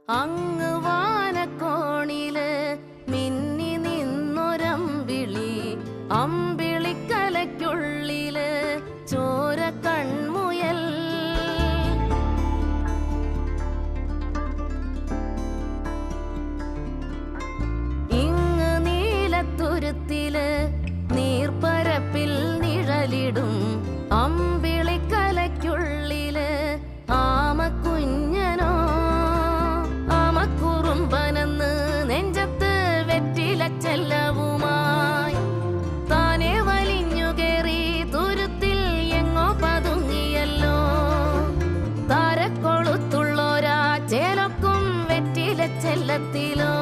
അങ്ങ് വാനക്കോണില് മിന്നി നിന്നൊരമ്പിളി, അമ്പിളിക്കലയ്ക്കുള്ളില് ചോര കൺമുയൽ. ഇങ്ങ് നീലത്തുരുത്തില് നീർപ്പരപ്പിൽ നിഴലിടും അമ്പിളിക്കലയ്ക്കുള്ളില് ആമക്കുഞ്ഞനോ. ആമക്കുറുമ്പനെന്ന് നെഞ്ചത്ത് വെറ്റിലച്ചെല്ലവുമായി താനെ വലിഞ്ഞു കേറി തുരുത്തിൽ എങ്ങോ പതുങ്ങിയല്ലോ. താരക്കൊളുത്തുള്ളോരാ ചേലൊക്കും വെറ്റിലച്ചെല്ലത്തിലോ.